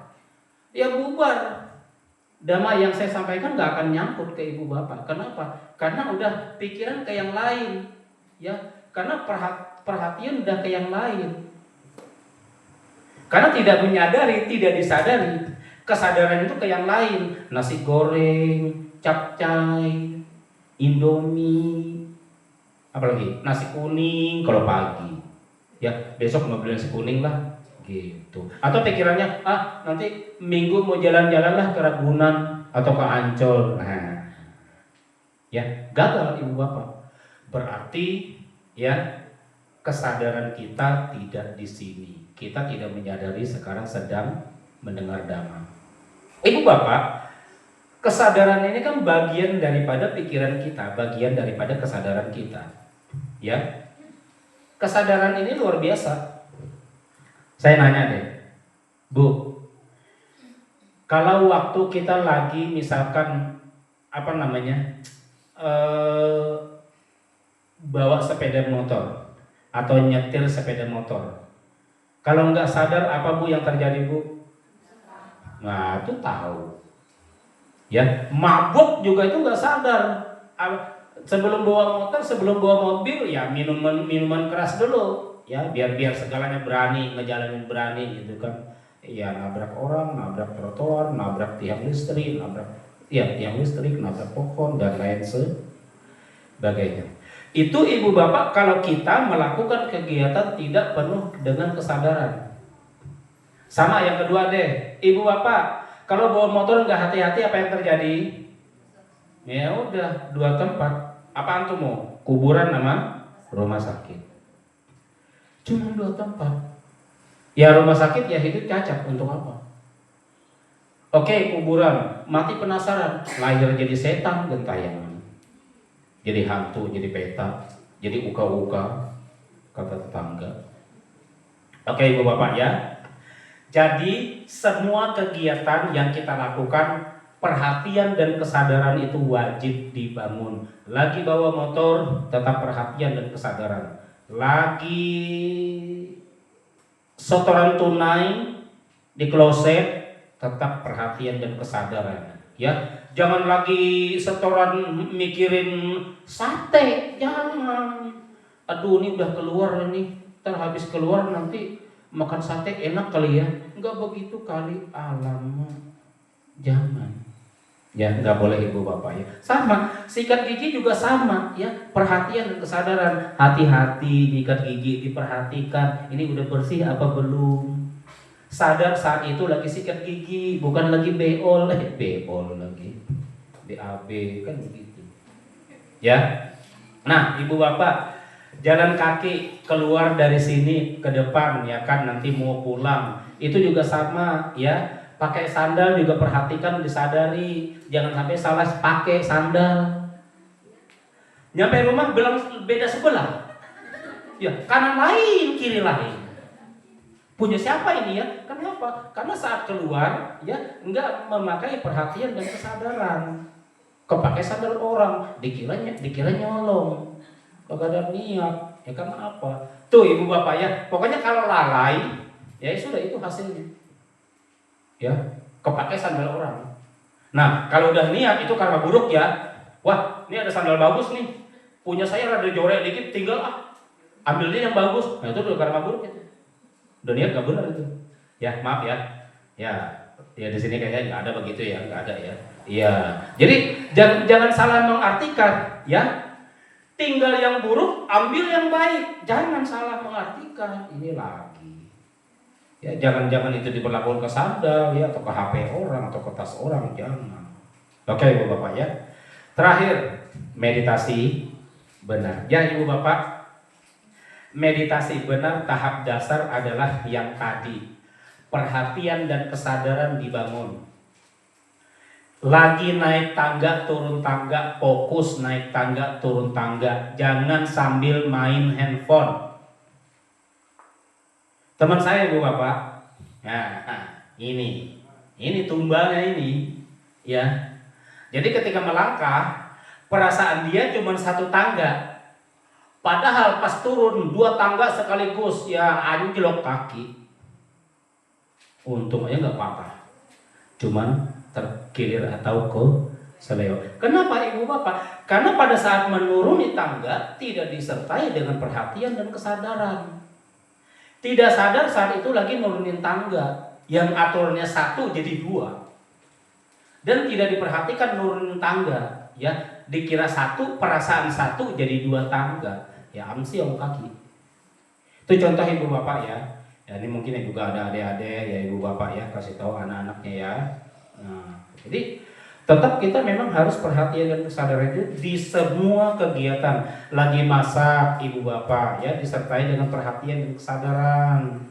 ya bubar. Dhamma yang saya sampaikan gak akan nyangkut ke ibu bapak. Kenapa? Karena udah pikiran ke yang lain, ya. Karena perhatian udah ke yang lain. Karena tidak menyadari, tidak disadari, kesadaran itu ke yang lain. Nasi goreng, capcay, indomie, apalagi nasi kuning kalau pagi. Ya besok mau beli nasi kuning lah. Gitu. Atau pikirannya, nanti minggu mau jalan-jalan lah ke Ragunan atau ke Ancol. Nah, ya gagal ibu bapak. Berarti ya kesadaran kita tidak di sini. Kita tidak menyadari sekarang sedang mendengar dhamma. Ibu bapak, kesadaran ini kan bagian daripada pikiran kita, bagian daripada kesadaran kita. Ya, kesadaran ini luar biasa. Saya nanya deh, Bu, kalau waktu kita lagi misalkan bawa sepeda motor atau nyetir sepeda motor, kalau nggak sadar apa Bu yang terjadi Bu? Nah itu tahu. Ya, mabuk juga itu nggak sadar. Sebelum bawa motor, sebelum bawa mobil, ya minuman keras dulu. Ya biar segalanya berani, ngejalanin berani gitu kan. Ya nabrak orang, nabrak trotoar, nabrak tiang listrik, nabrak pohon dan lain sebagainya. Itu ibu bapak kalau kita melakukan kegiatan tidak penuh dengan kesadaran. Sama yang kedua deh, ibu bapak kalau bawa motor nggak hati-hati apa yang terjadi? Ya udah 2 tempat. Apaan tuh mau? Kuburan sama rumah sakit. Cuma 2 tempat. Ya rumah sakit ya hidup cacat untuk apa? Oke, kuburan, mati penasaran, lahir jadi setan gentayangan. Jadi hantu, jadi peta, jadi uka-uka, kata tetangga. Oke ibu bapak ya. Jadi semua kegiatan yang kita lakukan, perhatian dan kesadaran itu wajib dibangun. Lagi bawa motor, tetap perhatian dan kesadaran. Lagi setoran tunai di kloset, tetap perhatian dan kesadaran. Ya, jangan lagi setoran mikirin sate, jangan. Aduh, ini udah keluar nih, ntar habis keluar nanti makan sate enak kali ya. Enggak begitu kali, alamak, jangan. Ya, nggak boleh ibu bapak ya. Sama, sikat gigi juga sama ya. Perhatian dan kesadaran. Hati-hati sikat gigi, diperhatikan. Ini udah bersih apa belum? Sadar saat itu lagi sikat gigi, bukan lagi beol lagi. BAB kan begitu. Ya. Nah, ibu bapak, jalan kaki keluar dari sini ke depan ya kan, nanti mau pulang. Itu juga sama ya. Pakai sandal juga perhatikan, disadari, jangan sampai salah pakai sandal. Nyampe rumah bilang beda sebelah. Ya, kanan lain, kiri lain. Punya siapa ini ya? Kenapa? Karena saat keluar ya enggak memakai perhatian dan kesadaran. Kepakai sandal orang, dikira nyolong. Kagak ada niat, ya kan apa? Tuh ibu bapak ya, pokoknya kalau lalai, ya sudah itu hasilnya. Ya, kepakai sandal orang. Nah, kalau udah niat itu karma buruk ya. Wah, ini ada sandal bagus nih. Punya saya rada jorek dikit, tinggal ambil dia yang bagus. Nah, itu udah karma buruk itu. Udah niat gak benar itu. Ya, maaf ya. Ya di sini kayaknya nggak ada begitu ya, nggak ada ya. Iya. Jadi jangan salah mengartikan ya. Tinggal yang buruk, ambil yang baik. Jangan salah mengartikan. Ini lagi. Ya, jangan itu diberlakukan ke sandal ya, atau ke HP orang atau ke tas orang, jangan. Oke ibu bapak ya. Terakhir, meditasi benar. Ya ibu bapak, meditasi benar tahap dasar adalah yang tadi. Perhatian dan kesadaran dibangun. Lagi naik tangga, turun tangga, fokus naik tangga, turun tangga. Jangan sambil main handphone. Teman saya ibu bapak, nah ini tumbalnya ini, ya. Jadi ketika melangkah, perasaan dia cuma satu tangga, padahal pas turun 2 tangga sekaligus, ya anjlok kaki. Untung aja nggak patah, cuman terkilir atau seleo. Kenapa ibu bapak? Karena pada saat menuruni tangga tidak disertai dengan perhatian dan kesadaran. Tidak sadar saat itu lagi nurunin tangga, yang aturannya 1 jadi 2, dan tidak diperhatikan nurunin tangga, ya dikira 1, perasaan 1 jadi 2 tangga, ya amsyong kaki. Itu contoh ibu bapak ya. Ya ini mungkin juga ada adik-adik ya ibu bapak ya, kasih tahu anak-anaknya ya. Nah, jadi tetap kita memang harus perhatian dan kesadaran itu di semua kegiatan. Lagi masak ibu bapak ya, disertai dengan perhatian dan kesadaran.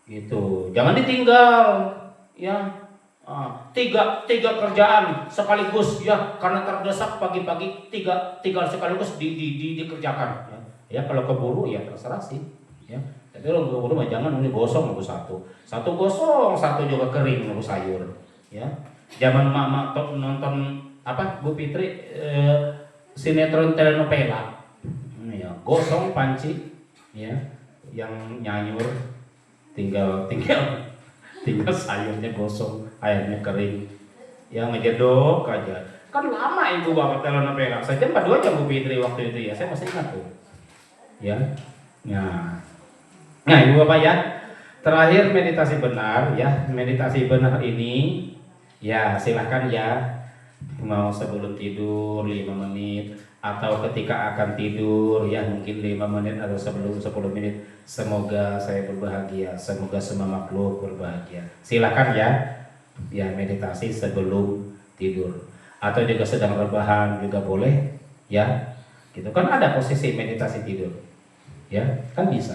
Gitu. Jangan ditinggal ya. Tiga kerjaan sekaligus ya, karena terdesak pagi-pagi tiga sekaligus dikerjakan ya. Ya kalau keburu ya terserah sih ya. Tapi kalau keburu mah jangan, ini gosong nunggu satu gosong, satu juga kering nunggu sayur. Ya, zaman mama nonton apa Bu Fitri sinetron telenovela, ya gosong panci, ya yang nyayur tinggal sayurnya gosong, airnya kering, ya ngejedok aja. Kan lama ibu bapak telenovela, saja 2 jam Bu Fitri waktu itu ya, saya masih ingat tuh, ya. Nah ibu bapak ya, terakhir meditasi benar ya, meditasi benar ini. Ya silahkan ya, mau sebelum tidur 5 menit atau ketika akan tidur ya mungkin 5 menit atau sebelum 10 menit. Semoga saya berbahagia, semoga semua makhluk berbahagia. Silahkan ya meditasi sebelum tidur atau juga sedang rebahan juga boleh ya. Gitu kan ada posisi meditasi tidur ya, kan bisa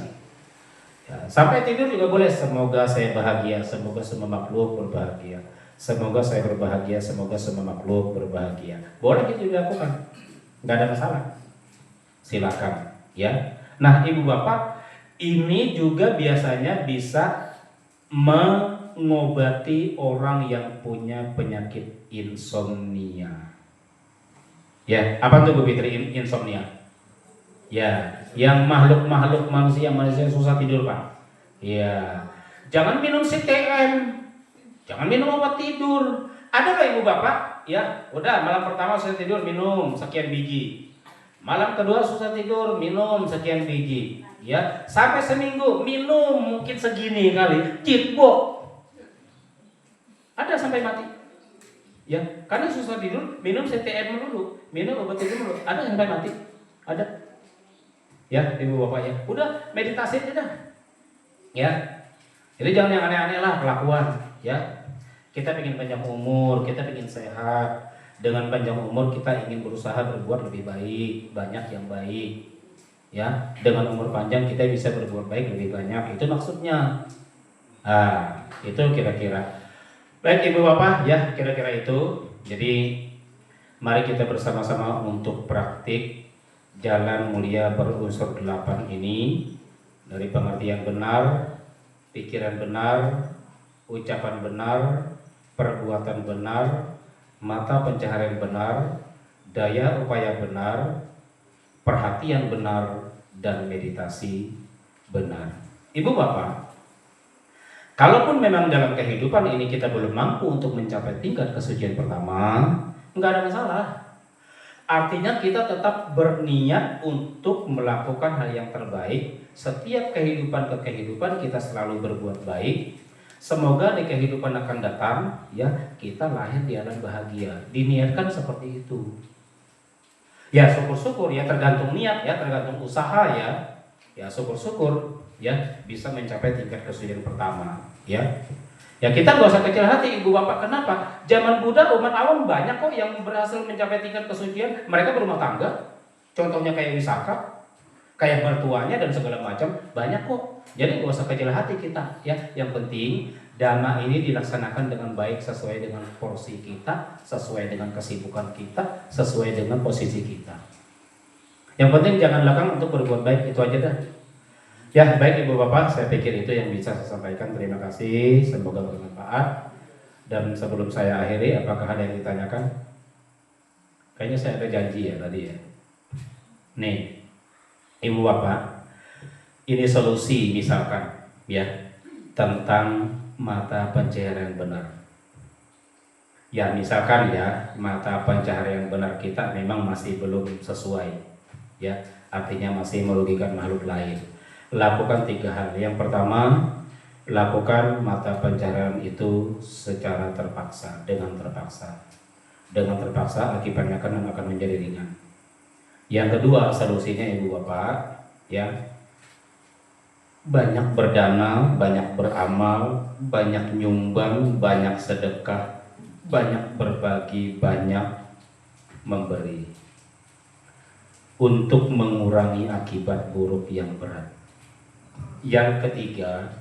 ya, sampai tidur juga boleh. Semoga saya bahagia, semoga semua makhluk berbahagia. Semoga saya berbahagia, semoga semua makhluk berbahagia. Boleh itu dilakukan, nggak ada masalah. Silakan, ya. Nah, ibu bapak, Ini juga biasanya bisa mengobati orang yang punya penyakit insomnia. Ya, apa tuh Bu Fitri insomnia? Ya, yang makhluk-makhluk manusia susah tidur, Pak. Ya, jangan minum CTM, jangan minum obat tidur. Ada nggak ibu bapak? Ya, udah malam pertama susah tidur minum sekian biji. Malam kedua susah tidur minum sekian biji. Ya, sampai seminggu minum mungkin segini kali. Jitbok. Ada sampai mati. Ya, karena susah tidur minum CTM dulu, minum obat tidur dulu. Ada sampai mati. Ada. Ya, ibu bapak ya. Udah meditasi aja dah. Ya. Jadi jangan yang aneh-aneh lah kelakuan, ya. Kita ingin panjang umur, kita ingin sehat. Dengan panjang umur kita ingin berusaha berbuat lebih baik, banyak yang baik. Ya, dengan umur panjang kita bisa berbuat baik lebih banyak. Itu maksudnya. Ah, itu kira-kira. Baik ibu bapak, ya kira-kira itu. Jadi mari kita bersama-sama untuk praktik jalan mulia berunsur 8 ini dari pengertian benar, pikiran benar, ucapan benar, perbuatan benar, mata pencaharian benar, daya upaya benar, perhatian benar, dan meditasi benar. Ibu bapak, kalaupun memang dalam kehidupan ini kita belum mampu untuk mencapai tingkat kesucian pertama, nggak ada masalah. Artinya kita tetap berniat untuk melakukan hal yang terbaik. Setiap kehidupan ke kehidupan kita selalu berbuat baik. Semoga di kehidupan akan datang ya kita lahir di alam bahagia. Diniatkan seperti itu. Ya syukur-syukur ya tergantung niat ya, tergantung usaha ya. Ya syukur-syukur ya bisa mencapai tingkat kesucian pertama ya. Ya kita nggak usah kecil hati ibu bapak. Kenapa? Zaman Buddha umat awam banyak kok yang berhasil mencapai tingkat kesucian. Mereka berumah tangga. Contohnya kayak Wisaka, kayak mertuanya dan segala macam banyak kok. Jadi nggak usah kecil hati kita. Ya, yang penting dhamma ini dilaksanakan dengan baik sesuai dengan porsi kita, sesuai dengan kesibukan kita, sesuai dengan posisi kita. Yang penting jangan lekang untuk berbuat baik, itu aja dah. Ya baik ibu bapak, saya pikir itu yang bisa saya sampaikan. Terima kasih, semoga bermanfaat. Dan sebelum saya akhiri, apakah ada yang ditanyakan? Kayaknya saya ada janji ya tadi ya. Nih, ibu bapak, ini solusi misalkan ya tentang mata pencaharian benar. Ya misalkan ya mata pencaharian benar kita memang masih belum sesuai, ya artinya masih merugikan makhluk lain. Lakukan 3 hal. Yang pertama, lakukan mata pencaharian itu secara terpaksa, dengan terpaksa. Dengan terpaksa akibatnya akan menjadi ringan. Yang kedua, solusinya ibu bapak, ya banyak berdana, banyak beramal, banyak nyumbang, banyak sedekah, banyak berbagi, banyak memberi untuk mengurangi akibat buruk yang berat. Yang ketiga,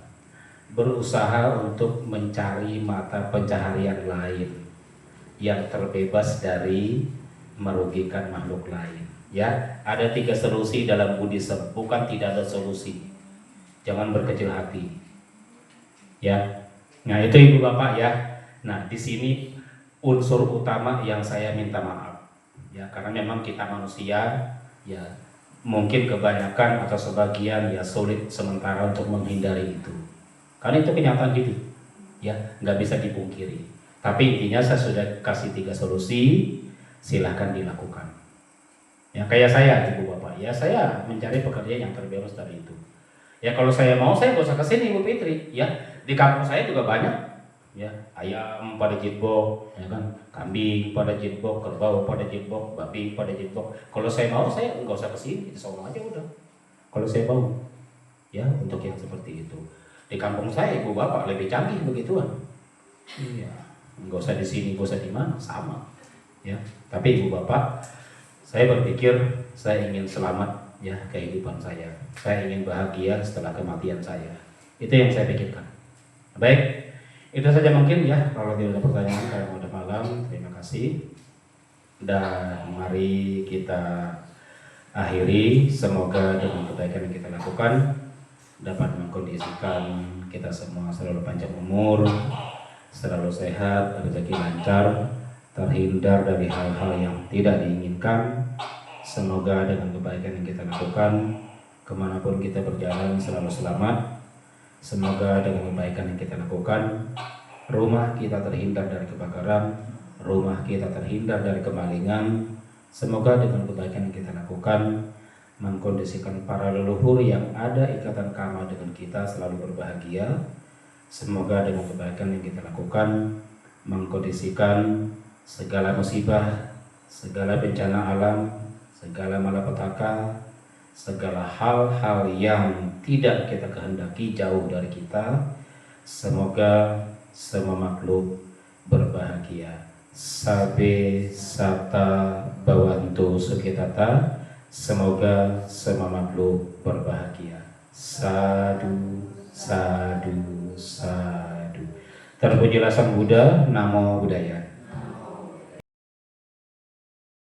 berusaha untuk mencari mata pencaharian lain yang terbebas dari merugikan makhluk lain. Ya, ada 3 solusi dalam Buddhisme, bukan tidak ada solusi. Jangan berkecil hati. Ya, nah itu ibu bapak ya. Nah di sini unsur utama yang saya minta maaf. Ya, karena memang kita manusia, ya mungkin kebanyakan atau sebagian ya sulit sementara untuk menghindari itu. Karena itu kenyataan hidup, ya nggak bisa dipungkiri. Tapi intinya saya sudah kasih 3 solusi, silahkan dilakukan. Ya kayak saya ibu bapak, ya saya mencari pekerjaan yang terbebas dari itu. Ya kalau saya mau saya nggak usah kesini ibu Fitri, ya di kampung saya juga banyak. Ya ayam pada jitbok, ya kan, kambing pada jitbok, kerbau pada jitbok, babi pada jitbok. Kalau saya mau saya nggak usah kesini, di sono aja udah. Kalau saya mau, ya untuk yang seperti itu. Di kampung saya ibu bapak lebih canggih begituan. Iya, nggak usah di sini, nggak usah di mana, sama. Ya, tapi ibu bapak, saya berpikir saya ingin selamat ya kehidupan saya. Saya ingin bahagia setelah kematian saya. Itu yang saya pikirkan. Baik. Itu saja mungkin ya, kalau tidak ada pertanyaan karena udah malam. Terima kasih. Dan mari kita akhiri. Semoga dengan kebaikan yang kita lakukan dapat mengkondisikan kita semua selalu panjang umur, selalu sehat, rezeki lancar, terhindar dari hal-hal yang tidak diinginkan. Semoga dengan kebaikan yang kita lakukan, kemanapun kita berjalan selalu selamat. Semoga dengan kebaikan yang kita lakukan, rumah kita terhindar dari kebakaran, rumah kita terhindar dari kemalingan. Semoga dengan kebaikan yang kita lakukan, mengkondisikan para leluhur yang ada ikatan karma dengan kita selalu berbahagia. Semoga dengan kebaikan yang kita lakukan, mengkondisikan segala musibah, segala bencana alam, segala malapetaka, segala hal-hal yang tidak kita kehendaki jauh dari kita. Semoga semua makhluk berbahagia. Sabe sata bawantu sukitata. Semoga semua makhluk berbahagia. Sadu, sadu, sadu. Terpujilah Sang Buddha. Namo Buddhaya.